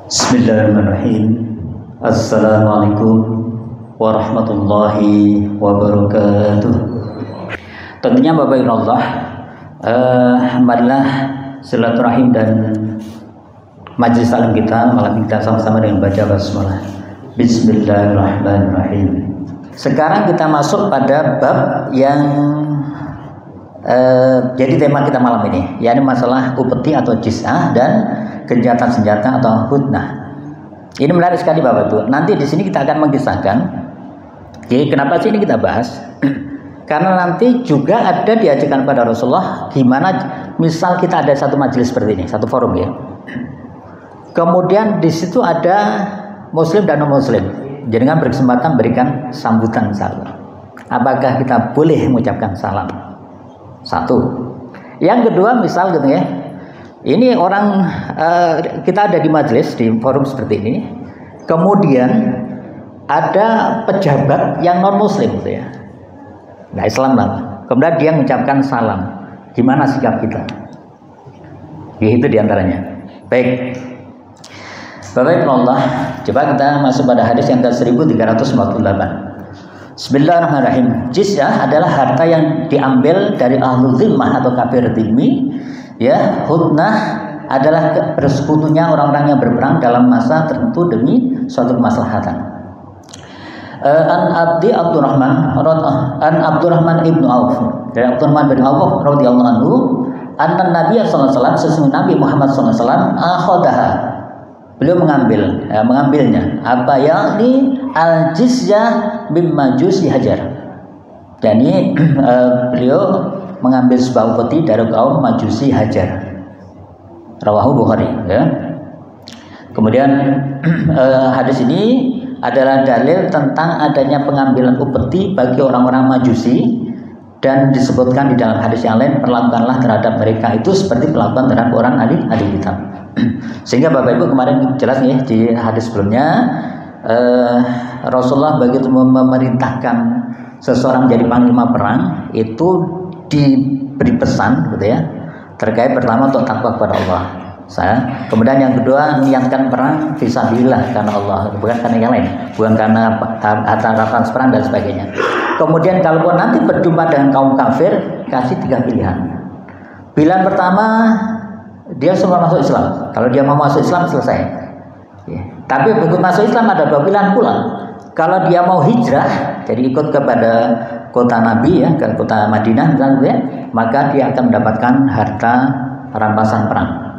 Bismillahirrahmanirrahim. Assalamualaikum warahmatullahi wabarakatuh. Tentunya Bapak Ibu Allah, marilah silaturahim dan majelis salam kita malam kita sama-sama dengan baca basmalah. Bismillahirrahmanirrahim. Sekarang kita masuk pada bab yang jadi tema kita malam ini, yakni masalah upeti atau jiz'ah dan kejahatan senjata atau hudnah. Ini menarik sekali Bapak Ibu. Nanti di sini kita akan mengisahkan. Jadi kenapa sih ini kita bahas? Karena nanti juga ada diajarkan pada Rasulullah gimana misal kita ada satu majelis seperti ini, satu forum ya. Kemudian di situ ada muslim dan non muslim. Jadi dengan berkesempatan berikan sambutan salam. Apakah kita boleh mengucapkan salam? Satu. Yang kedua misal gitu ya. Ini orang kita ada di majelis di forum seperti ini. Kemudian ada pejabat yang non muslim gitu ya. Nggak Islam lah. Kemudian dia mengucapkan salam. Gimana sikap kita? Ya, itu diantaranya. Baik. Bapak Ibu Allah, coba kita masuk pada hadis yang ke-1348. Bismillahirrahmanirrahim. Jizyah adalah harta yang diambil dari ahlu zimmah atau kafir dhimmi. Ya, hudnah adalah bersekutunya orang-orang yang berperang dalam masa tertentu demi suatu kemaslahatan. An Abdurrahman ibnu Auf, dari Abdurrahman bin Auf radhiyallahu anhu, anna Nabi sallallahu alaihi wasallam, sesungguhnya Nabi Muhammad sallallahu alaihi wasallam akhadaha, beliau mengambilnya. Apa yakni al-jizyah bin majusi hajar. Jadi beliau mengambil sebuah upeti dari kaum Majusi Hajar. Rawahu Bukhari ya. Kemudian hadis ini adalah dalil tentang adanya pengambilan upeti bagi orang-orang Majusi, dan disebutkan di dalam hadis yang lain, perlakukanlah terhadap mereka itu seperti perlakuan terhadap orang ahli kitab. Sehingga Bapak Ibu kemarin jelas nih di hadis sebelumnya, Rasulullah begitu memerintahkan seseorang menjadi panglima perang itu diberi pesan gitu ya, terkait pertama untuk takwa kepada Allah. Kemudian yang kedua niatkan perang fisabilillah karena Allah, bukan karena yang lain, bukan karena harta perang dan sebagainya. Kemudian kalaupun nanti berjumpa dengan kaum kafir, kasih 3 pilihan. Pilihan pertama, dia semua masuk Islam. Kalau dia mau masuk Islam selesai ya. Tapi begitu masuk Islam ada 2 pilihan pula. Kalau dia mau hijrah, jadi ikut kepada kota Nabi ya, ke kota Madinah misalnya, maka dia akan mendapatkan harta rampasan perang.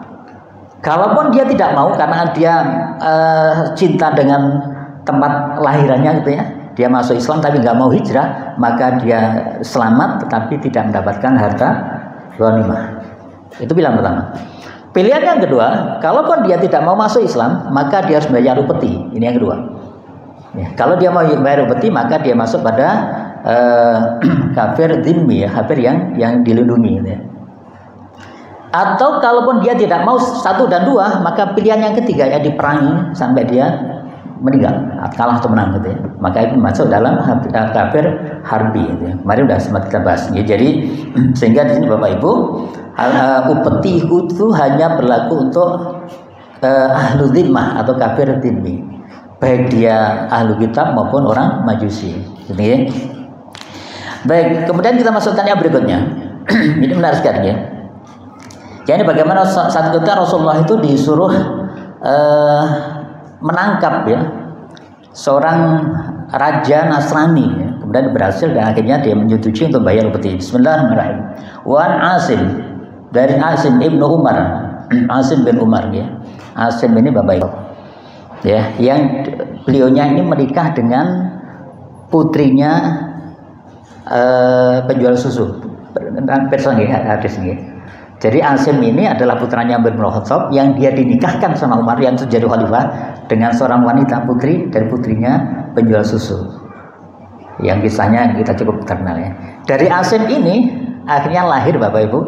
Kalaupun dia tidak mau karena dia cinta dengan tempat lahirannya gitu ya, dia masuk Islam tapi nggak mau hijrah, maka dia selamat tetapi tidak mendapatkan harta ghanimah. Itu pilihan pertama. Pilihan yang kedua, kalaupun dia tidak mau masuk Islam, maka dia harus bayar upeti. Ini yang kedua. Ya, kalau dia mau bayar upeti, maka dia masuk pada kafir dhimmi ya, kafir yang dilindungi ya. Atau kalaupun dia tidak mau 1 dan 2, maka pilihan yang ketiga ya diperangi sampai dia meninggal, kalah atau menang gitu ya. Maka itu masuk dalam kafir harbi gitu ya. Mari udah sempat kita bahas ya. Jadi sehingga di sini Bapak Ibu, upeti itu hanya berlaku untuk ahlu dhimmah atau kafir dhimmi, baik dia ahlu kitab maupun orang Majusi gitu ya. Baik, kemudian kita masukkan yang berikutnya. Ini menarik sekali ya. Jadi bagaimana saat itu Rasulullah itu disuruh menangkap ya seorang raja Nasrani ya. Kemudian berhasil dan akhirnya dia menyetujui untuk bayar upeti. Bismillahirrahmanirrahim. Wan Asim, dari Asim ibnu Umar, Asim bin Umar ya. Asim ini Bapak Ibu ya, yang beliaunya ini menikah dengan putrinya penjual susu. Hadis ini. Jadi Asim ini adalah putranya Umar bin Khattab yang dia dinikahkan sama Umar yang menjadi khalifah dengan seorang wanita putri dari putrinya penjual susu. Yang kisahnya kita cukup terkenal ya. Dari Asim ini akhirnya lahir Bapak Ibu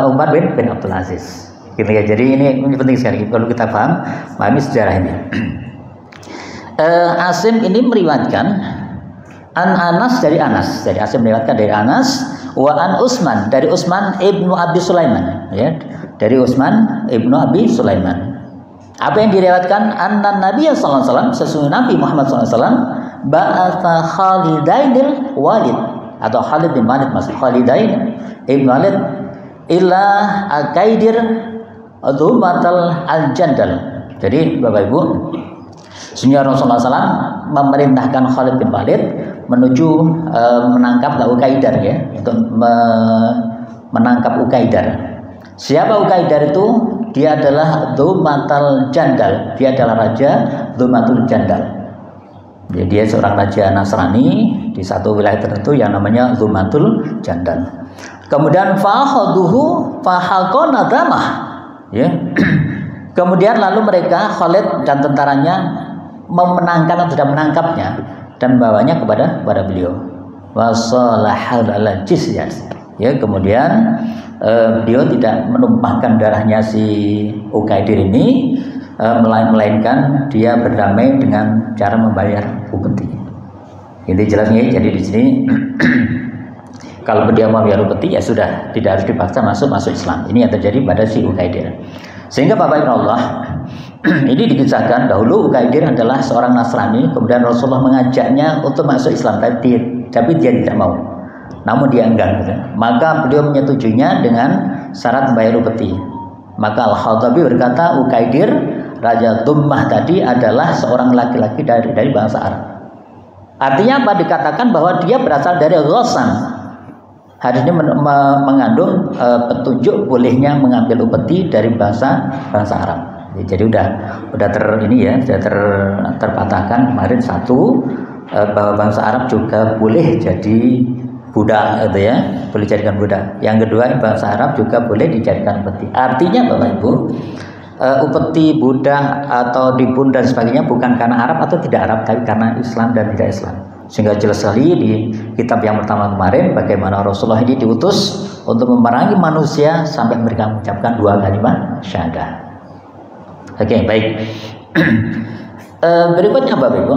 Umar bin Abdul Aziz. Gitu ya. Jadi ini penting sekali kalau kita pahami sejarah ini. Asim ini meriwayatkan Anas dari Asim meriwayatkan dari Anas, wa an Utsman dari Utsman ibnu Abi Sulaiman ya, dari Utsman ibnu Abi Sulaiman. Apa yang diriwayatkan anna Nabi sallallahu alaihi wasallam, sesungguhnya Nabi Muhammad sallallahu alaihi wasallam ba'atha Khalidainil Walid atau Khalid bin Walid, maksud Khalidain ibn Walid ila Akaidir Dhumatal Al-Jandal. Jadi Bapak Ibu, sehingga Rasulullah SAW memerintahkan Khalid bin Walid menuju menangkap Ukaidar, ya, untuk menangkap Ukaidar. Siapa Ukaidar itu? Dia adalah Dhumatal Jandal. Dia adalah raja Dhumatul Jandal. Jadi dia seorang raja Nasrani di satu wilayah tertentu yang namanya Dhumatul Jandal. Kemudian fahaduhu fahalqana damah, ya. Kemudian lalu mereka, Khalid dan tentaranya, memenangkan atau tidak menangkapnya dan membawanya kepada beliau. Wasalahal ala jizyah. Ya, kemudian beliau tidak menumpahkan darahnya si Ukaidir ini, melainkan dia berdamai dengan cara membayar upeti. Ini jelasnya. Jadi di sini kalau dia mau membayar upeti, ya sudah, tidak harus dipaksa masuk Islam. Ini yang terjadi pada si Ukaidir. Sehingga Bapak Ibu Allah, ini dikisahkan dahulu Ukaidir adalah seorang Nasrani, kemudian Rasulullah mengajaknya untuk masuk Islam, tapi dia tidak mau. Namun dia enggan, gitu. Maka beliau menyetujuinya dengan syarat membayar upeti. Maka Al-Khattabi berkata, Ukaidir, Raja Dummah tadi adalah seorang laki-laki dari bangsa Arab. Artinya apa? Dikatakan bahwa dia berasal dari Ghassan. Hadis ini mengandung petunjuk bolehnya mengambil upeti dari bangsa Arab. Jadi sudah terpatahkan kemarin satu, bahwa bangsa Arab juga boleh jadi budak, gitu ya, boleh dijadikan budak. Yang kedua, bangsa Arab juga boleh dijadikan upeti. Artinya Bapak Ibu, upeti, budak atau dibun dan sebagainya bukan karena Arab atau tidak Arab, tapi karena Islam dan tidak Islam. Sehingga jelas sekali di kitab yang pertama kemarin bagaimana Rasulullah ini diutus untuk memerangi manusia sampai mereka mengucapkan 2 kalimat syahadah. Oke, baik. Berikutnya Bapak Ibu,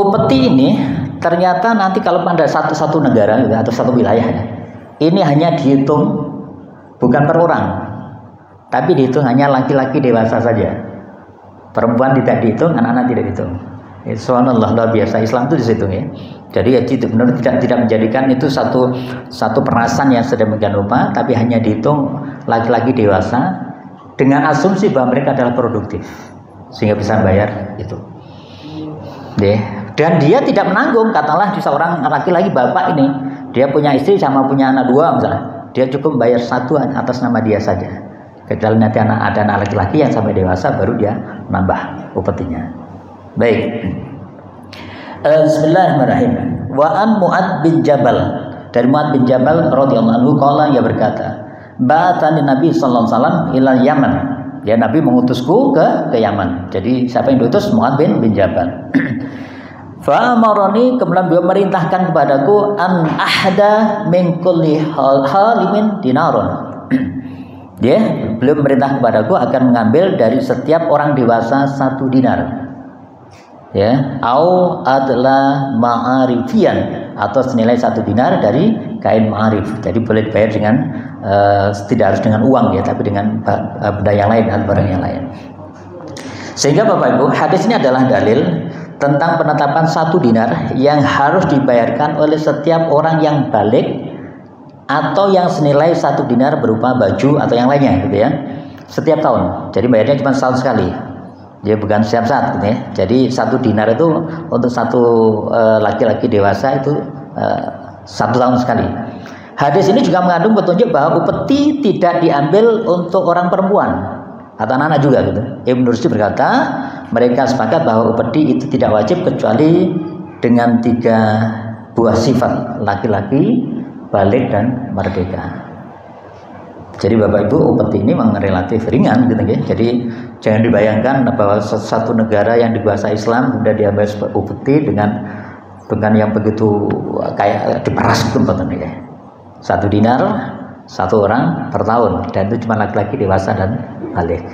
upeti ini ternyata nanti kalau pada satu negara atau satu wilayah, ini hanya dihitung bukan per orang, tapi dihitung hanya laki-laki dewasa saja. Perempuan tidak dihitung, anak-anak tidak dihitung. Subhanallah, luar biasa Islam itu di situ, ya. Jadi ya benar tidak menjadikan itu satu perasan yang sedemikian rupa, tapi hanya dihitung laki-laki dewasa dengan asumsi bahwa mereka adalah produktif sehingga bisa bayar itu. Dan dia tidak menanggung, katakanlah seorang laki-laki bapak ini, dia punya istri sama punya anak 2 misalnya, dia cukup bayar 1 atas nama dia saja. Kecuali nanti ada anak laki-laki yang sampai dewasa baru dia nambah upetinya. Baik. Bismillahirrahmanirrahim. Wa an Mu'ad bin Jabal, dari Mu'ad bin Jabal radhiyallahu anhu qala, ia berkata, ba'athani Nabi sallallahu alaihi wasallam ila Yaman. Ya, Nabi mengutusku ke Yaman. Jadi siapa yang diutus? Mu'ad bin Jabal. Fa amarani, kemudian beliau merintahkan kepadaku, an ahda min kulli halimin dinarun. Dia beliau memerintah kepadaku akan mengambil dari setiap orang dewasa 1 dinar. Ya, au adalah ma'arifian, atau senilai 1 dinar dari kain ma'arif. Jadi boleh dibayar dengan tidak harus dengan uang, ya, tapi dengan benda yang lain atau barang yang lain. Sehingga Bapak Ibu, hadis ini adalah dalil tentang penetapan 1 dinar yang harus dibayarkan oleh setiap orang yang balik, atau yang senilai 1 dinar berupa baju atau yang lainnya, gitu ya, setiap tahun. Jadi bayarnya cuma setahun sekali. Ya, bukan setiap saat, gitu ya. Jadi 1 dinar itu untuk 1 laki-laki dewasa itu 1 tahun sekali. Hadis ini juga mengandung petunjuk bahwa upeti tidak diambil untuk orang perempuan atau anak-anak juga, gitu. Ibnu Rushd berkata, mereka sepakat bahwa upeti itu tidak wajib kecuali dengan 3 buah sifat: laki-laki, balik, dan merdeka. Jadi Bapak Ibu, upeti ini memang relatif ringan, gitu ya. Jadi jangan dibayangkan bahwa satu negara yang dikuasai Islam sudah diambil upeti dengan yang begitu kayak diperas gitu, ya. 1 dinar 1 orang per tahun, dan itu cuma laki-laki dewasa dan balik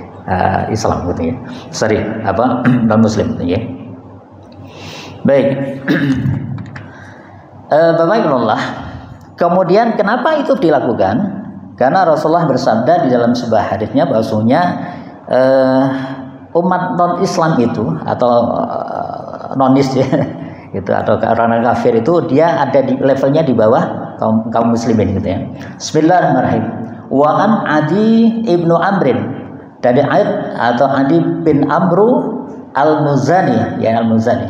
Islam, gitu ya. Non Muslim, gitu ya. Baik. Bapak Ibu Allah, kemudian kenapa itu dilakukan? Karena Rasulullah bersabda di dalam sebuah hadisnya bahwasanya umat non Islam itu atau nonis ya itu atau orang kafir itu dia ada di levelnya di bawah kaum muslimin gitu ya. Bismillahirrahmanirrahim. Wa an Adi ibnu Amrin, dari Adi bin Amru al-Muzani, ya al-Muzani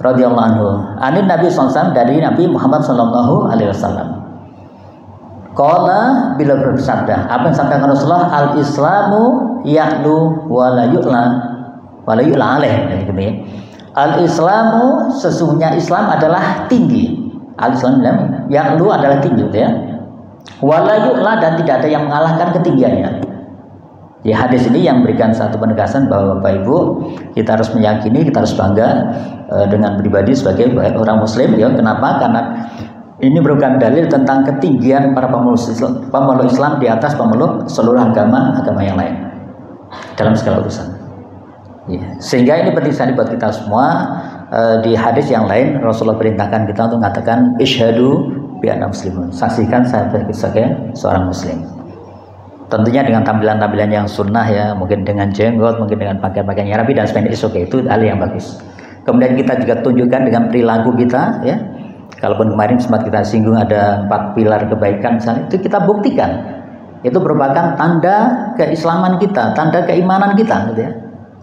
radhiyallahu anhu. Anin Nabi SAW, dari Nabi Muhammad sallallahu alaihi wasallam. Qala, bila bersabda, apa yang sampaikan Rasulullah, al-Islamu ya'lu wa la yu'la alaih, gitu ya. Al-Islamu, sesungguhnya Islam adalah tinggi. Al-Islam ya'lu adalah tinggi, gitu ya. Wa la yu'la, dan tidak ada yang mengalahkan ketinggiannya. Ya, hadis ini yang memberikan satu penegasan bahwa Bapak Ibu, kita harus meyakini, kita harus bangga dengan pribadi sebagai orang muslim ya. Kenapa? Karena ini merupakan dalil tentang ketinggian para pemeluk Islam di atas pemeluk seluruh agama yang lain dalam segala urusan. Ya. Sehingga ini penting sekali buat kita semua. Di hadis yang lain Rasulullah perintahkan kita untuk mengatakan isyhadu bi anna muslimun, saksikan saya sebagai seorang muslim. Tentunya dengan tampilan-tampilan yang sunnah ya, mungkin dengan jenggot, mungkin dengan pakaian-pakaian yang rapi dan sebagainya, itu hal yang bagus. Kemudian kita juga tunjukkan dengan perilaku kita ya. Kalaupun kemarin sempat kita singgung ada 4 pilar kebaikan misalnya, itu kita buktikan. Itu merupakan tanda keislaman kita, tanda keimanan kita gitu ya.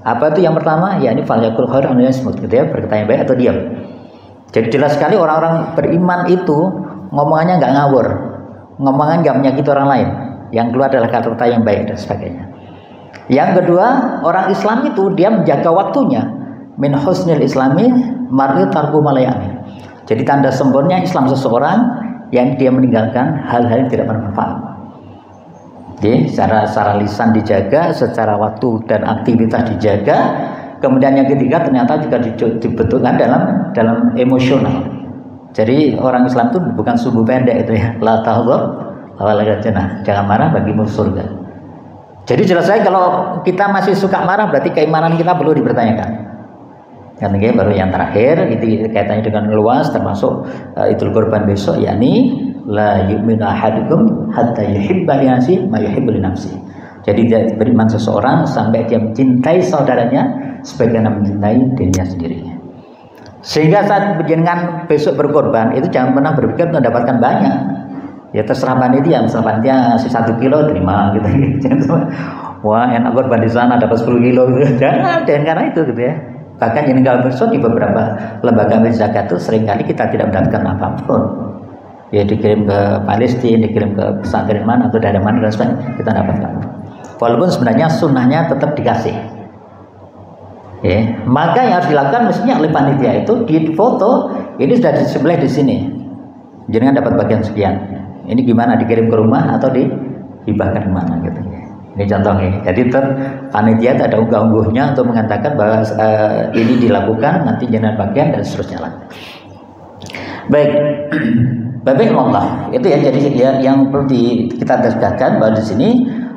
Apa itu yang pertama? Ya ini falyakul khairan aw liyasmut gitu ya, berkata yang baik atau diam. Jadi jelas sekali orang-orang beriman itu ngomongannya nggak ngawur, ngomongannya nggak menyakiti orang lain. Yang keluar adalah kata-kata yang baik dan sebagainya. Yang kedua, orang Islam itu dia menjaga waktunya. Min husnil islami mar'i tarku malayani. Jadi tanda sempurna Islam seseorang yang dia meninggalkan hal-hal yang tidak bermanfaat. Jadi secara lisan dijaga, secara waktu dan aktivitas dijaga. Kemudian yang ketiga ternyata juga dibetulkan dalam emosional. Jadi orang Islam itu bukan sumbu pendek itu ya. La tahdhab awalnya jangan marah bagimu surga. Jadi jelas saya kalau kita masih suka marah berarti keimanan kita perlu dipertanyakan. Yang ketiga baru yang terakhir itu kaitannya dengan luas termasuk Idul Kurban besok, yakni la yu'minu ahadukum hatta yuhibba li nafsihi ma yuhibbu li nafsihi. Jadi dia beriman seseorang sampai dia mencintai saudaranya sebagaimana mencintai dirinya sendiri. Sehingga saat berjenengan besok berkorban itu jangan pernah berpikir untuk mendapatkan banyak. Ya terserah panitia, misalnya panitia ngasih 1 kilo terima gitu. Wah enak korban di sana dapat 10 kilo gitu. Jangan karena itu gitu ya. Bahkan yang tinggal besok di beberapa lembaga zakat itu seringkali kita tidak mendapatkan apapun. Ya dikirim ke Palestina, dikirim ke pesantren mana atau dari mana dan sebagainya kita dapatkan. Walaupun sebenarnya sunnahnya tetap dikasih. Ya, maka yang harus dilakukan mestinya oleh panitia itu di foto ini sudah disembelih di sini. Jangan dapat bagian sekian. Ini gimana, dikirim ke rumah atau dibakar di mana gitu. Ini contohnya. Jadi panitia ada unggah-ungguhnya untuk mengatakan bahwa ini dilakukan nanti jangan bagian dan seterusnya lah. Baik, baik Allah itu ya. Jadi ya, yang perlu kita tegaskan bahwa di sini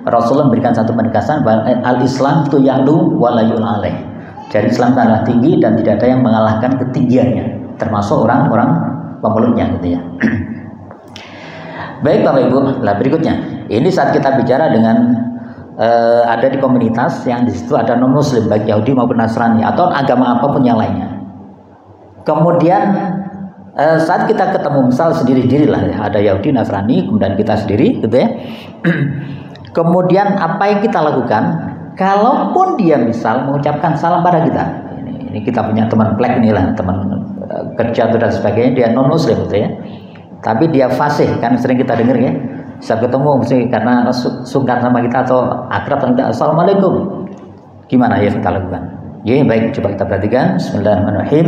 Rasulullah memberikan satu penegasan bahwa al-Islam itu ya'lu wa la yu'la alaih. Jadi Islam adalah tinggi dan tidak ada yang mengalahkan ketinggiannya, termasuk orang-orang pemeluknya gitu ya. Baik Bapak Ibu, lah berikutnya. Ini saat kita bicara dengan ada di komunitas yang di situ ada non Muslim baik Yahudi maupun Nasrani atau agama apapun yang lainnya. Kemudian saat kita ketemu misal sendiri-sendiri lah ya, ada Yahudi, Nasrani, kemudian kita sendiri, gitu ya. Kemudian apa yang kita lakukan? Kalaupun dia misal mengucapkan salam pada kita, ini kita punya teman plek inilah, teman kerja dan sebagainya, dia non Muslim gitu ya. Tapi dia fasih, kan sering kita dengar ya. Saat ketemu mesti karena sungkan sama kita atau akrab sama kita, assalamualaikum. Gimana ya kita lakukan? Ya baik, coba kita perhatikan. Bismillahirrahmanirrahim.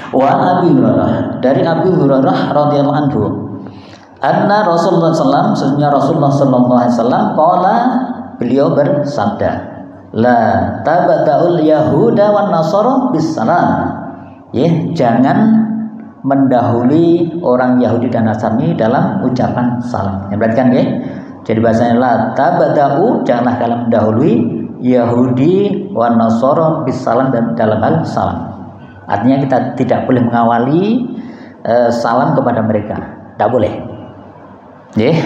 Wa Abi Hurairah, dari Abi Hurairah radhiyallahu anhu, anna Rasulullah sallallahu sesungguhnya Rasulullah sallallahu alaihi wasallam qala, beliau bersabda, la tabta'ul yahuda wan nasara bis salam. Ya, jangan mendahului orang Yahudi dan Nasrani dalam ucapan salam. Yang perhatikan ya. Jadi bahasanya la tabta'u, janganlah kalian mendahului Yahudi wan nasara bis salam dan dalam hal salam. Artinya kita tidak boleh mengawali salam kepada mereka, tidak boleh. Yeah.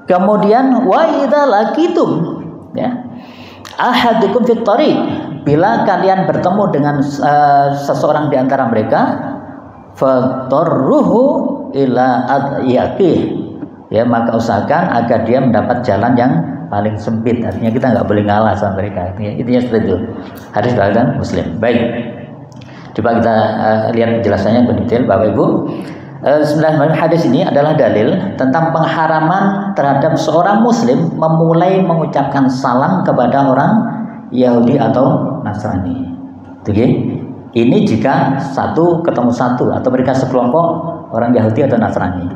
Kemudian wa idza laqitum, ya. Ahadukum fit thariq, bila kalian bertemu dengan seseorang di antara mereka, fatarruhu ila adyaqih, ya, maka usahakan agar dia mendapat jalan yang paling sempit. Artinya kita nggak boleh ngalah sama mereka. Intinya seperti itu. Hadis riwayat Muslim. Baik. Coba kita lihat penjelasannya lebih detail, Bapak Ibu. Bismillahirrahmanirrahim. Hadis ini adalah dalil tentang pengharaman terhadap seorang Muslim memulai mengucapkan salam kepada orang Yahudi atau Nasrani. Oke? Ini jika satu ketemu satu atau mereka sekelompok orang Yahudi atau Nasrani,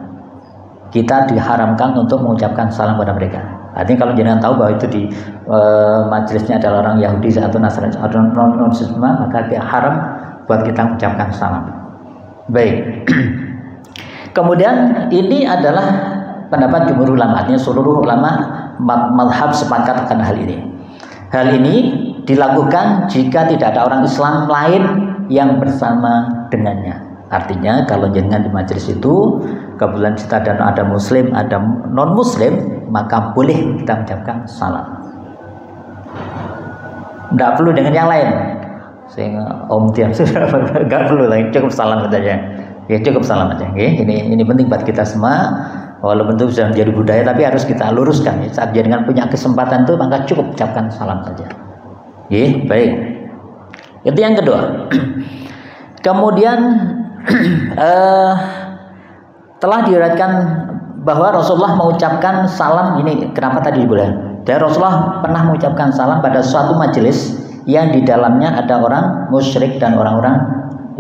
kita diharamkan untuk mengucapkan salam kepada mereka. Artinya kalau jangan tahu bahwa itu di majelisnya adalah orang Yahudi atau Nasrani atau non-Muslim, maka dia haram buat kita mengucapkan salam. Baik. Kemudian ini adalah pendapat jumhur ulama, artinya seluruh ulama mazhab sepakat akan hal ini. Hal ini dilakukan jika tidak ada orang Islam lain yang bersama dengannya. Artinya kalau jangan di majelis itu kebetulan kita ada Muslim, ada non Muslim, maka boleh kita mengucapkan salam. Tidak perlu dengan yang lain. Sehingga Om Tiam sudah nggak perlu lagi, cukup salam saja. Ya cukup salam aja. Okay? Ini penting buat kita semua. Walaupun itu sudah menjadi budaya, tapi harus kita luruskan. Ya. Saat jangan punya kesempatan itu, maka cukup ucapkan salam saja. Okay? Baik. Itu yang kedua. Kemudian telah diriwayatkan bahwa Rasulullah mengucapkan salam ini. Kenapa tadi dibilang? Dan Rasulullah pernah mengucapkan salam pada suatu majelis yang di dalamnya ada orang musyrik dan orang-orang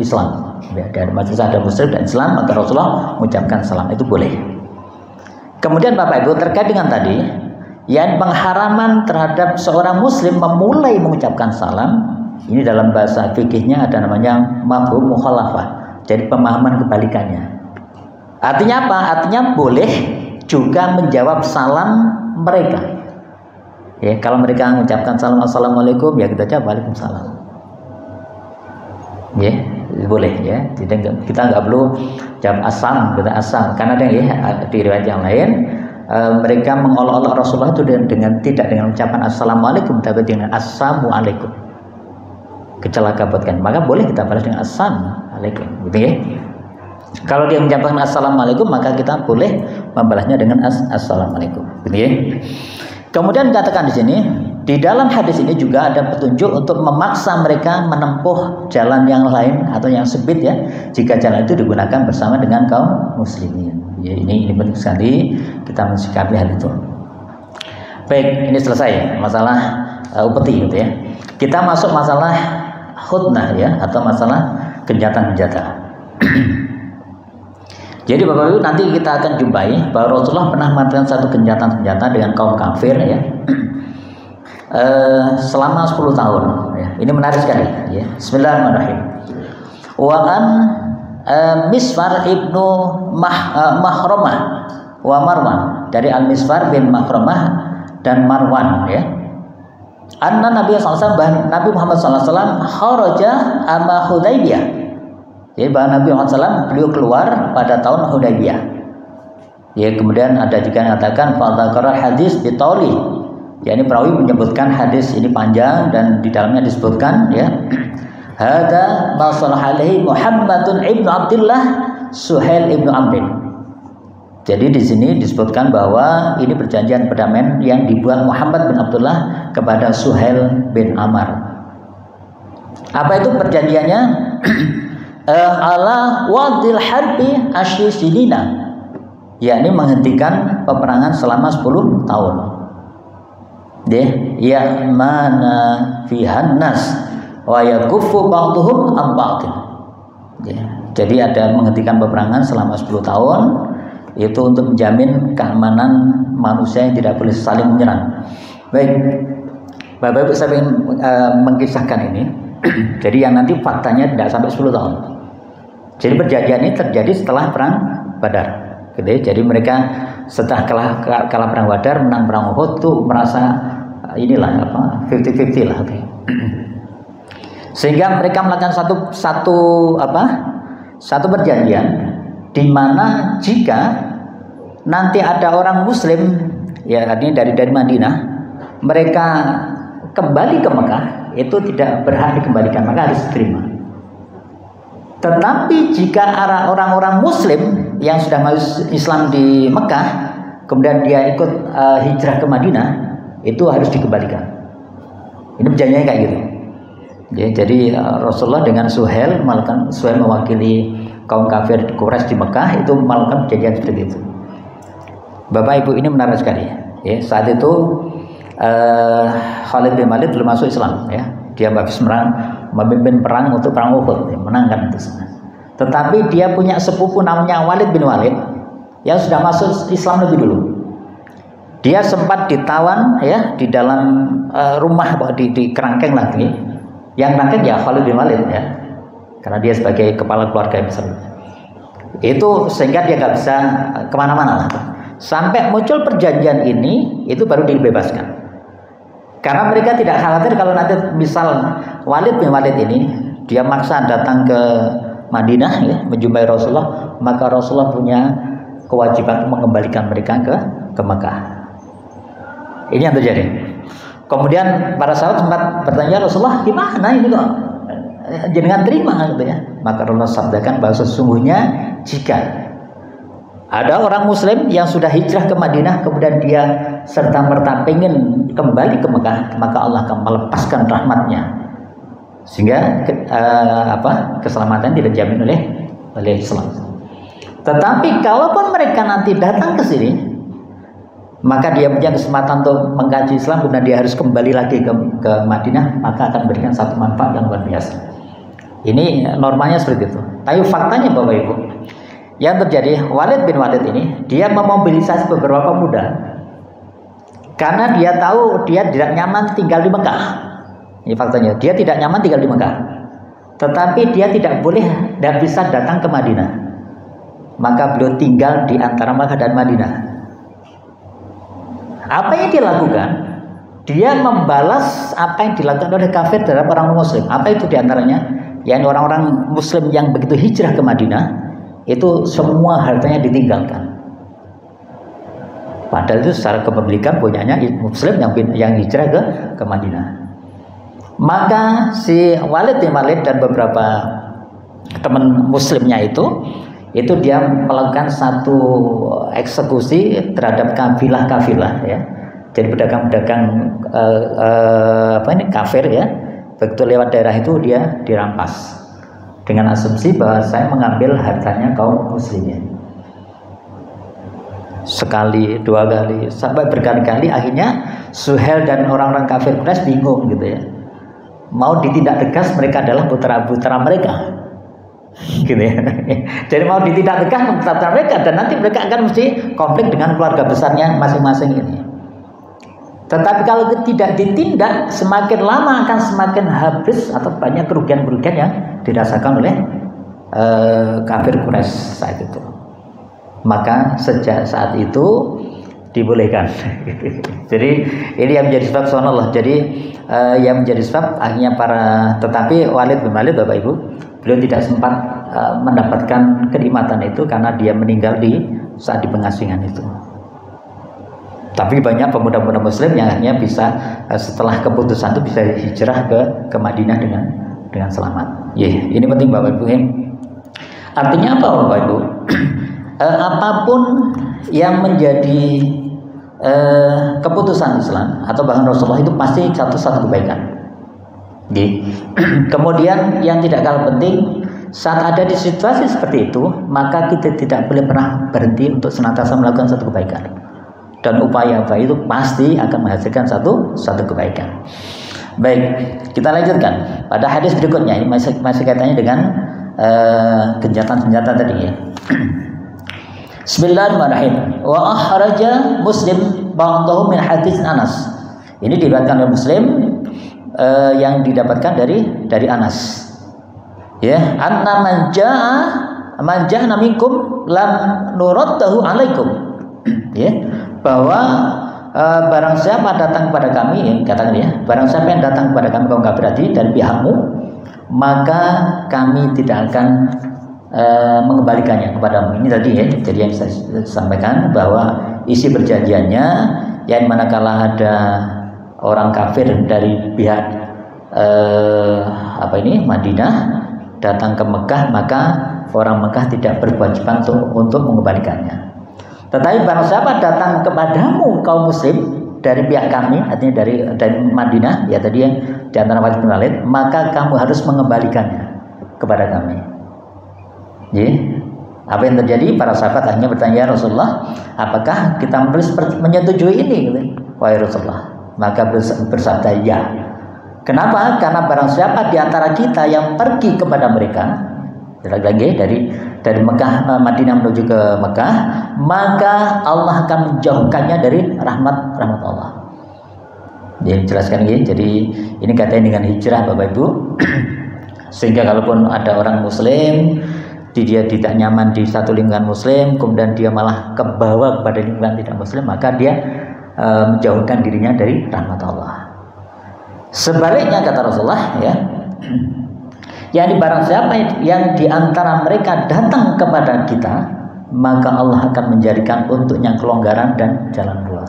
Islam. Ya, dan majelis ada musyrik dan Islam, maka Rasulullah mengucapkan salam, itu boleh. Kemudian Bapak Ibu, terkait dengan tadi yang pengharaman terhadap seorang Muslim memulai mengucapkan salam, ini dalam bahasa fikihnya ada namanya mafhum mukhalafah, jadi pemahaman kebalikannya. Artinya apa? Artinya boleh juga menjawab salam mereka. Ya, kalau mereka mengucapkan salam assalamualaikum, ya kita jawab waalaikumsalam. Ya, boleh ya. Kita nggak perlu jawab asam, kita asam. Karena ada ya di riwayat yang lain mereka mengolok-olok Rasulullah itu dengan tidak dengan ucapan assalamualaikum, tapi dengan assalamualaikum. Kecelakaan buat kan. Maka boleh kita balas dengan assalamualaikum, gitu ya. Kalau dia mengucapkan assalamualaikum, maka kita boleh membalasnya dengan assalamualaikum, gitu ya. Kemudian katakan di sini, di dalam hadis ini juga ada petunjuk untuk memaksa mereka menempuh jalan yang lain atau yang sempit ya, jika jalan itu digunakan bersama dengan kaum muslimin. Ya, ini penting sekali kita mensikapi hal itu. Baik, ini selesai masalah upeti gitu ya. Kita masuk masalah khutnah ya, atau masalah genjatan-genjata. Jadi Bapak Ibu, nanti kita akan jumpai bahwa Rasulullah pernah melakukan satu genjatan-genjata dengan kaum kafir ya, selama 10 tahun ya. Ini menarik sekali ya. Bismillahirrahmanirrahim. Wa an Misfar ibnu Mahramah wa Marwan, dari Al-Misfar bin Mahramah dan Marwan ya. Anna Nabi SAW, Nabi Muhammad SAW kharaja ama Hudaybiyah. Jadi bahwa Nabi Muhammad SAW beliau keluar pada tahun Hudaybiyah. Ya, kemudian ada juga yang mengatakan fadzakara hadis bitawli. Ya, ini perawi menyebutkan hadis ini panjang dan di dalamnya disebutkan ya. Hada ma salaha alaihi Muhammadun ibnu Abdullah Suhail ibnu Amrin. Jadi di sini disebutkan bahwa ini perjanjian perdamaian yang dibuat Muhammad bin Abdullah kepada Suhail bin Amr. Apa itu perjanjiannya? Ala wadil harbi asyisinina, yakni menghentikan peperangan selama 10 tahun. Ya mana fihan nas wa yakuffu ba'dhum am ba'dhin. Jadi ada menghentikan peperangan selama 10 tahun itu untuk menjamin keamanan manusia yang tidak boleh saling menyerang. Baik, Bapak Ibu, saya ingin mengkisahkan ini. Jadi yang nanti faktanya tidak sampai 10 tahun. Jadi perjanjian ini terjadi setelah perang Badar. Jadi mereka setelah kalah perang Badar, menang perang Uhud tuh merasa inilah apa 50-50 lah. Sehingga mereka melakukan satu perjanjian di mana jika nanti ada orang Muslim ya, artinya dari Madinah mereka kembali ke Mekah itu tidak berhak dikembalikan, maka harus diterima. Tetapi jika orang-orang Muslim yang sudah masuk Islam di Mekah, kemudian dia ikut hijrah ke Madinah, itu harus dikembalikan. Ini perjanjiannya kayak gitu. Ya, jadi Rasulullah dengan Suhail mewakili kaum kafir Quraisy di Mekah itu melakukan perjanjian seperti itu. Bapak Ibu, ini menarik sekali. Ya, saat itu Khalid bin Walid belum masuk Islam. Ya, dia habis memimpin perang untuk perang Uhud, ya, menangkan itu. Tetapi dia punya sepupu namanya Walid bin Walid yang sudah masuk Islam lebih dulu. Dia sempat ditawan ya di dalam rumah di kerangkeng lagi. Yang kerangkeng ya Khalid bin Walid ya, karena dia sebagai kepala keluarga yang besar. Itu sehingga dia nggak bisa kemana-mana. Sampai muncul perjanjian ini, itu baru dibebaskan. Karena mereka tidak khawatir kalau nanti misal Walid bin Walid ini dia maksa datang ke Madinah ya, menjumpai Rasulullah, maka Rasulullah punya kewajiban mengembalikan mereka ke Mekah. Ini yang terjadi. Kemudian para sahabat sempat bertanya, Rasulullah gimana ini kok jenengan terima gitu ya. Maka Rasulullah sabdakan bahwa sesungguhnya jika ada orang Muslim yang sudah hijrah ke Madinah kemudian dia serta merta pengen kembali ke Mekah, maka Allah akan melepaskan rahmatnya sehingga keselamatan tidak dijamin oleh Islam. Tetapi kalaupun mereka nanti datang ke sini, maka dia punya kesempatan untuk mengkaji Islam, kemudian dia harus kembali lagi ke Madinah, maka akan memberikan satu manfaat yang luar biasa. Ini normalnya seperti itu. Tapi faktanya Bapak Ibu, yang terjadi Walid bin Walid ini dia memobilisasi beberapa pemuda karena dia tahu dia tidak nyaman tinggal di Mekah. Ini faktanya, dia tidak nyaman tinggal di Mekah, tetapi dia tidak bisa datang ke Madinah. Maka beliau tinggal di antara Mekah dan Madinah. Apa yang dilakukan? Dia membalas apa yang dilakukan oleh kafir terhadap orang Muslim. Apa itu diantaranya? Yang orang-orang Muslim yang begitu hijrah ke Madinah, itu semua hartanya ditinggalkan. Padahal itu secara kepemilikan punyanya Muslim yang hijrah ke Madinah. Maka si Walid bin Walid dan beberapa teman Muslimnya itu dia melakukan satu eksekusi terhadap kafilah-kafilah ya. Jadi pedagang-pedagang kafir ya, begitu lewat daerah itu dia dirampas dengan asumsi bahwa saya mengambil hartanya kaum muslimin. Sekali, dua kali, sampai berkali-kali akhirnya Suhail dan orang-orang kafir Quraisy bingung gitu ya. Mau ditindak tegas, mereka adalah putra-putra mereka. Gitu ya. Jadi mau ditindak tegas putra mereka, dan nanti mereka akan mesti konflik dengan keluarga besarnya masing-masing ini. Tetapi kalau tidak ditindak, semakin lama akan semakin habis atau banyak kerugian-kerugian yang dirasakan oleh kafir Quraisy saat itu. Maka sejak saat itu dibolehkan. Jadi ini yang menjadi sebab subhanallah. Jadi yang menjadi sebab akhirnya tetapi Walid bin Walid Bapak Ibu, beliau tidak sempat mendapatkan kenikmatan itu karena dia meninggal saat di pengasingan itu. Tapi banyak pemuda-pemuda Muslim yang akhirnya bisa setelah keputusan itu bisa hijrah ke Madinah dengan selamat. Ini penting Bapak Ibu. Artinya apa Bapak Ibu? Apapun yang menjadi keputusan Islam atau bahkan Rasulullah itu pasti satu kebaikan. Kemudian yang tidak kalah penting, saat ada di situasi seperti itu, maka kita tidak boleh pernah berhenti untuk senantiasa melakukan satu kebaikan. Dan upaya-upaya itu pasti akan menghasilkan satu kebaikan. Baik, kita lanjutkan pada hadis berikutnya. Ini masih kaitannya dengan senjata tadi ya. Bismillahirrahmanirrahim. Wa akhraja Muslim ba'dahu min hadis Anas. Ini diriwayatkan oleh Muslim yang didapatkan dari Anas. Ya, anna man jaa minkum lam nuraddahu alaikum. Ya, bahwa barang siapa datang kepada kami, katakan ya, barang siapa yang datang kepada kami kaum kafir dari pihakmu, maka kami tidak akan mengembalikannya kepadamu. Ini tadi ya, jadi yang saya sampaikan bahwa isi perjanjiannya yang manakala ada orang kafir dari pihak Madinah datang ke Mekah, maka orang Mekah tidak berkewajiban untuk mengembalikannya. Tetapi barang siapa datang kepadamu kaum muslim dari pihak kami, artinya dari Madinah, ya tadi yang di antara Khalid bin Walid, maka kamu harus mengembalikannya kepada kami. Ya. Apa yang terjadi? Para sahabat hanya bertanya, ya Rasulullah, apakah kita menyetujui ini? Wahai Rasulullah. Maka bersabda ya. Kenapa? Karena barang siapa di antara kita yang pergi kepada mereka, lagi dari Mekah, Madinah menuju ke Mekah, maka Allah akan menjauhkannya dari rahmat Allah. Dia jelaskan ini. Jadi ini katanya dengan hijrah, Bapak Ibu. Sehingga kalaupun ada orang Muslim, dia tidak nyaman di satu lingkungan Muslim, kemudian dia malah kebawa kepada lingkungan tidak Muslim, maka dia menjauhkan dirinya dari rahmat Allah. Sebaliknya kata Rasulullah, ya, yakni barang siapa yang diantara mereka datang kepada kita, maka Allah akan menjadikan untuknya kelonggaran dan jalan keluar,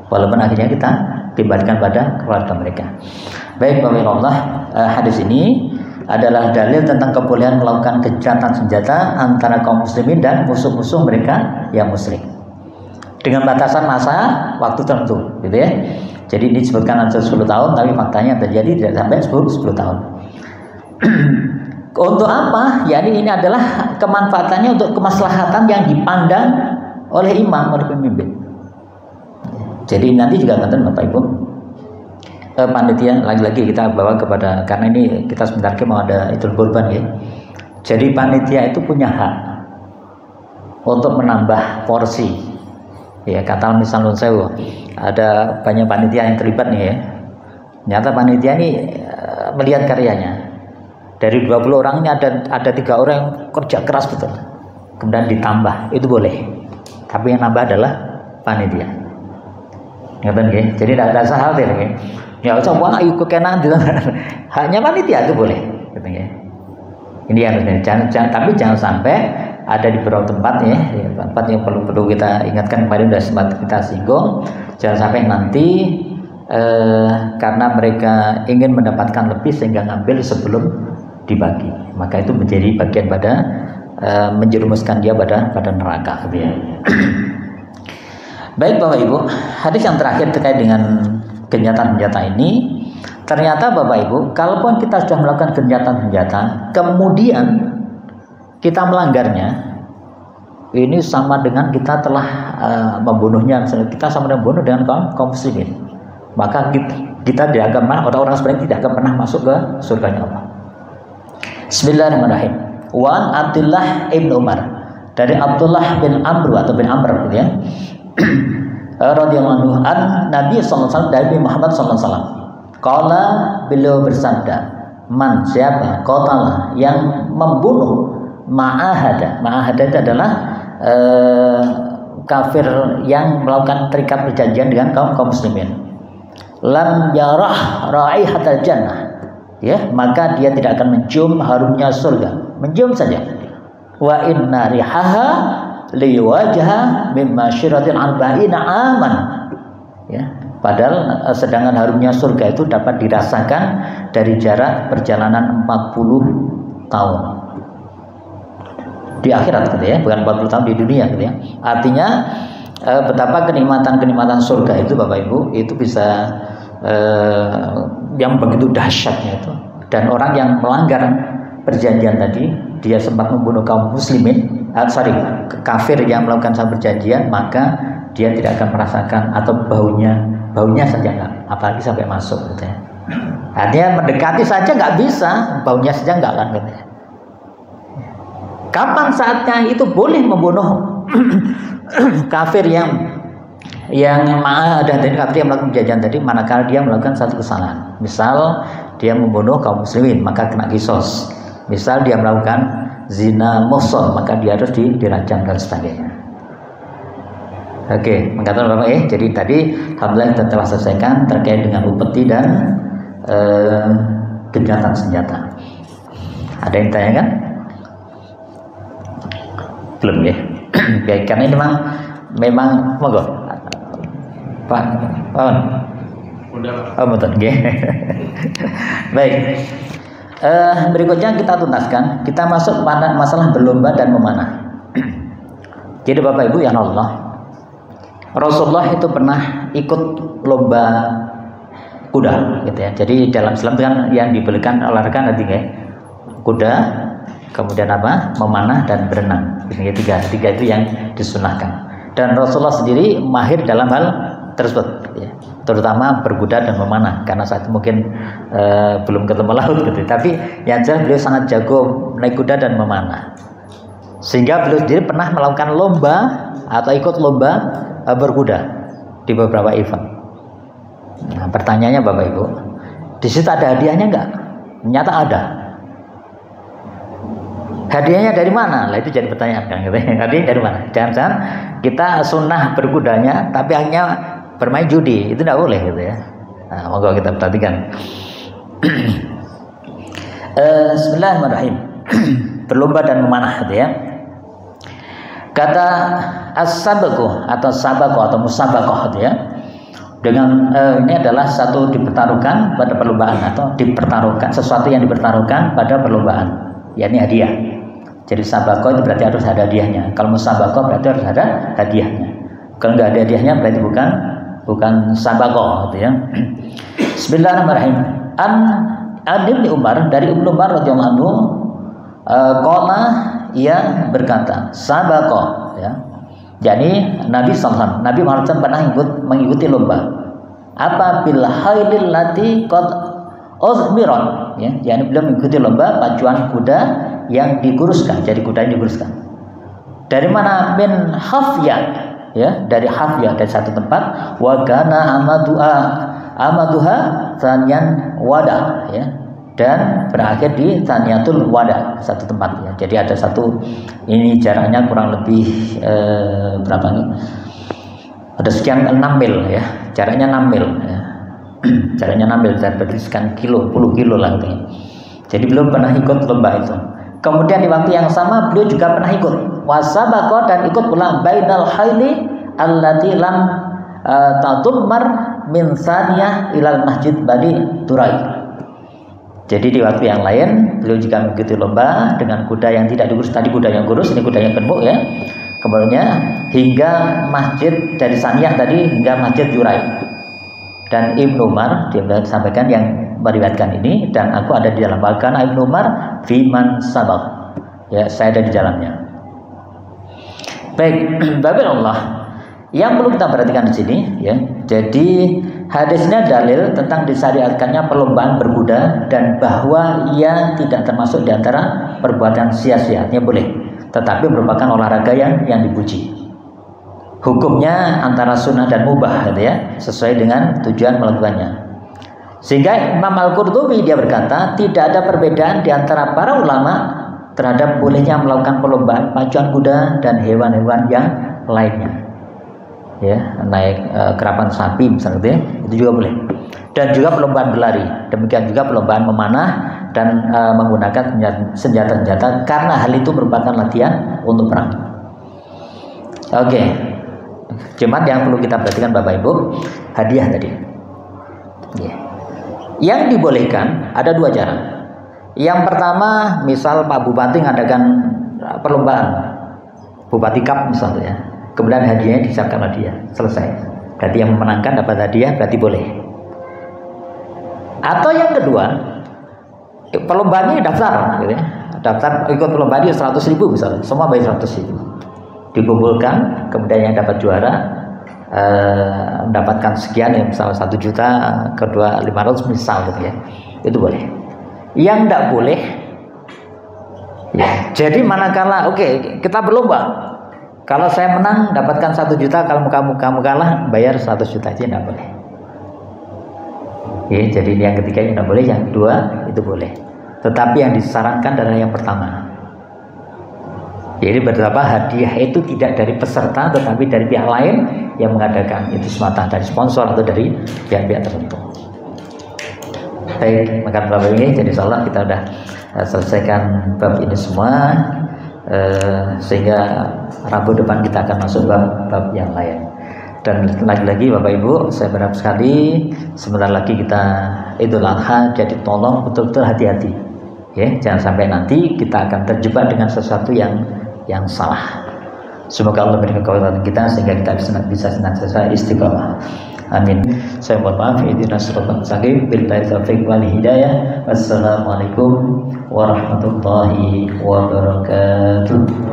walaupun akhirnya kita kembalikan pada keluarga mereka. Baik, Bapak Allah, hadis ini adalah dalil tentang kebolehan melakukan gencatan senjata antara kaum muslimin dan musuh-musuh mereka yang musyrik, dengan batasan masa waktu tertentu, gitu ya. Jadi ini disebutkan ada 10 tahun, tapi faktanya terjadi tidak sampai 10 tahun. Untuk apa? Yani ini adalah kemanfaatannya untuk kemaslahatan yang dipandang oleh imam, oleh pemimpin. Jadi nanti juga akan Bapak Ibu, panitia lagi-lagi kita bawa kepada, karena ini kita sebentar lagi mau ada Idul Kurban ya. Jadi panitia itu punya hak untuk menambah porsi. Ya, kata misal Sewu, ada banyak panitia yang terlibat nih ya. Ternyata panitia ini melihat karyanya. Dari 20 orang ini ada 3 orang yang kerja keras betul. Kemudian ditambah, itu boleh. Tapi yang nambah adalah panitia. Ngerti nggih? Jadi tidak ada salah hal ya. Ya usah wah ikut kenan hanya panitia itu boleh, gitu ya. Ini yang tapi jangan sampai ada di beberapa tempat ya, tempat yang perlu kita ingatkan, kemarin sudah sempat kita singgung, jangan sampai nanti karena mereka ingin mendapatkan lebih sehingga ngambil sebelum dibagi, maka itu menjadi bagian pada menjerumuskan dia pada neraka, gitu ya. Baik Bapak Ibu, hadis yang terakhir terkait dengan gencatan senjata ini, ternyata Bapak Ibu, kalaupun kita sudah melakukan gencatan senjata, kemudian kita melanggarnya, ini sama dengan kita telah membunuhnya. Kita sama dengan membunuh dengan kaum muslimin, maka kita tidak akan, orang-orang sebenarnya tidak akan pernah masuk ke surganya Allah. Bismillahirrahmanirrahim. Wan Abdullah ibn Umar, dari Abdullah bin Amr atau bin Amr, gitu ya. Radhiyallahu an Nabi sallallahu alaihi wasallam, dari Muhammad sallallahu alaihi wasallam. Qala, beliau bersabda, man siapa qatala yang membunuh ma'ahada. Ma'ahada itu adalah kafir yang melakukan terikat perjanjian dengan kaum muslimin. Lam yarah raihatal jannah, ya, maka dia tidak akan mencium harumnya surga, mencium saja. Wa inna rihaha liwajha mimma syiratin arba'ina aman, ya, padahal sedangkan harumnya surga itu dapat dirasakan dari jarak perjalanan 40 tahun di akhirat, gitu ya, bukan 40 tahun di dunia, gitu ya. Artinya betapa kenikmatan surga itu Bapak Ibu, itu bisa yang begitu dahsyatnya itu. Dan orang yang melanggar perjanjian tadi, dia sempat membunuh kaum muslimin, kafir yang melakukan satu perjanjian, maka dia tidak akan merasakan, atau baunya saja enggak, apalagi sampai masuk, gitu ya. Artinya mendekati saja nggak bisa, baunya saja nggak akan, gitu ya. Kapan saatnya itu boleh membunuh kafir yang ma'adah tadi, kafir yang melakukan perjanjian tadi, manakala dia melakukan satu kesalahan. Misal dia membunuh kaum muslimin, maka kena kisos. Misal dia melakukan zina muhsan, maka dia harus dirajam dan sebagainya. Oke, mengatakan Bapak jadi tadi alhamdulillah kita telah selesaikan terkait dengan upeti dan gencatan senjata. Ada yang tanyakan? Belum ya? Baik, karena ini memang monggo Pak. Oh, betul. Baik. Berikutnya kita tuntaskan. Kita masuk pada masalah berlomba dan memanah. Jadi Bapak Ibu yang Allah, Rasulullah itu pernah ikut lomba kuda, gitu ya. Jadi dalam Islam kan yang dibolehkan olahraga nanti ya, kuda, kemudian apa, memanah dan berenang. Ini tiga itu yang disunahkan. Dan Rasulullah sendiri mahir dalam hal tersebut, ya. Terutama berkuda dan memanah, karena saat itu mungkin belum ketemu laut, gitu. Tapi yang jelas beliau sangat jago naik kuda dan memanah, sehingga beliau sendiri pernah melakukan lomba atau ikut lomba berkuda di beberapa event. Nah, pertanyaannya Bapak Ibu, di situ ada hadiahnya enggak? Ternyata ada. Hadiahnya dari mana? Lah itu jadi pertanyaan kan, gitu. Hadiahnya dari mana? Jangan-jangan kita sunnah berkudanya, tapi hanya bermain judi, itu tidak boleh, gitu ya. Nah, monggo kita perhatikan. Bismillahirrahmanirrahim. Berlomba dan memanah, gitu ya. Kata as-sabaqah atau sabaqah atau musabaqah, gitu ya. Dengan ini adalah satu dipertaruhkan pada perlombaan atau dipertaruhkan, sesuatu yang dipertaruhkan pada perlombaan, yakni hadiah. Jadi sabaqah itu berarti harus ada hadiahnya. Kalau musabaqah berarti harus ada hadiahnya. Kalau nggak ada hadiahnya berarti bukan sabaqah, gitu ya. Bismillahirrahmanirrahim. An Ibnu Umar, dari Ibnu Umar radhiyallahu anhu, qala, ia berkata, sabaqah, ya. Jadi Nabi SAW, Nabi Muhammad pernah mengikuti lomba. Apa bil hailil lati qad uzmiron, ya. Yani beliau mengikuti lomba pacuan kuda yang diguruskan, jadi kuda yang diguruskan. Dari mana? Min Hafya, ya, dari Hafya, dari satu tempat. Wa kana amaduha thaniyan wada, ya. Dan berakhir di Thaniyatul Wada, satu tempat, ya. Jadi ada satu, ini jaraknya kurang lebih berapa nih? Ada sekian 6 mil, ya. Jaraknya 6 mil, ya. Jaraknya 6 mil, berarti sekian kilo, 10 kilo lah, gitu ya. Jadi beliau pernah ikut lomba itu. Kemudian di waktu yang sama beliau juga pernah ikut wasabaqah, dan ikut pula bainal haili allati lam tadummar min saniyah ilal masjid Bani Turai. Jadi di waktu yang lain beliau juga mengikuti lomba dengan kuda yang tidak digurus. Tadi kuda yang gurus, ini kuda yang gemuk, ya. Kemudian hingga masjid dari Saniyah tadi hingga masjid Jurai. Dan Ibnu Umar dia sampaikan yang meriwayatkan ini, dan aku ada di dalam bahkan Ibnu Umar fiman sabaq. Ya, saya ada di dalamnya. Baik, Bapak Allah. Yang perlu kita perhatikan di sini, ya. Jadi hadisnya dalil tentang disyariatkannya perlombaan berkuda, dan bahwa ia tidak termasuk di antara perbuatan sia-sia, artinya boleh, tetapi merupakan olahraga yang dipuji. Hukumnya antara sunnah dan mubah, gitu ya, sesuai dengan tujuan melakukannya. Sehingga Imam Al-Qurtubi dia berkata, tidak ada perbedaan di antara para ulama terhadap bolehnya melakukan perlombaan pacuan kuda dan hewan-hewan yang lainnya. Ya, naik kerapan sapi misalnya, gitu ya, itu juga boleh. Dan juga perlombaan berlari, demikian juga perlombaan memanah dan menggunakan senjata-senjata, karena hal itu merupakan latihan untuk perang. Oke. Cuman yang perlu kita perhatikan Bapak Ibu, hadiah tadi. Ya. Yang dibolehkan ada 2 cara. Yang pertama, misal Pak Bupati mengadakan perlombaan Bupati Cup misalnya, ya. Kemudian hadiahnya disiapkan hadiah, selesai. Berarti yang memenangkan dapat hadiah, berarti boleh. Atau yang kedua, perlombaannya daftar, gitu ya. Daftar ikut perlombaan 100.000 misalnya, semua bayar 100.000. Dikumpulkan, kemudian yang dapat juara mendapatkan sekian, ya, misalnya 1 juta, kedua 500 misal, gitu ya. Itu boleh. Yang tidak boleh, ya. Jadi manakala kita berlomba. Kalau saya menang dapatkan 1 juta, kalau kamu kalah bayar 100 juta aja, tidak boleh. Ya, jadi yang ketiga yang tidak boleh, yang kedua itu boleh. Tetapi yang disarankan adalah yang pertama. Jadi betapa hadiah itu tidak dari peserta, tetapi dari pihak lain yang mengadakan, itu semata dari sponsor atau dari pihak-pihak tertentu. Baik, maka bab ini jadi insyaallah kita sudah selesaikan bab ini semua. Sehingga Rabu depan kita akan masuk bab yang lain. Dan lagi-lagi Bapak Ibu, saya berharap sekali sebentar lagi kita Idul Adha, jadi tolong betul-betul hati-hati ya, jangan sampai nanti kita akan terjebak dengan sesuatu yang salah. Semoga Allah berikan kekuatan kita sehingga kita bisa senantiasa istiqomah. Amin. Saya mohon maaf. Ihdinas siratal mustaqim. Billahi taufiq wal hidayah. Wassalamualaikum warahmatullahi wabarakatuh.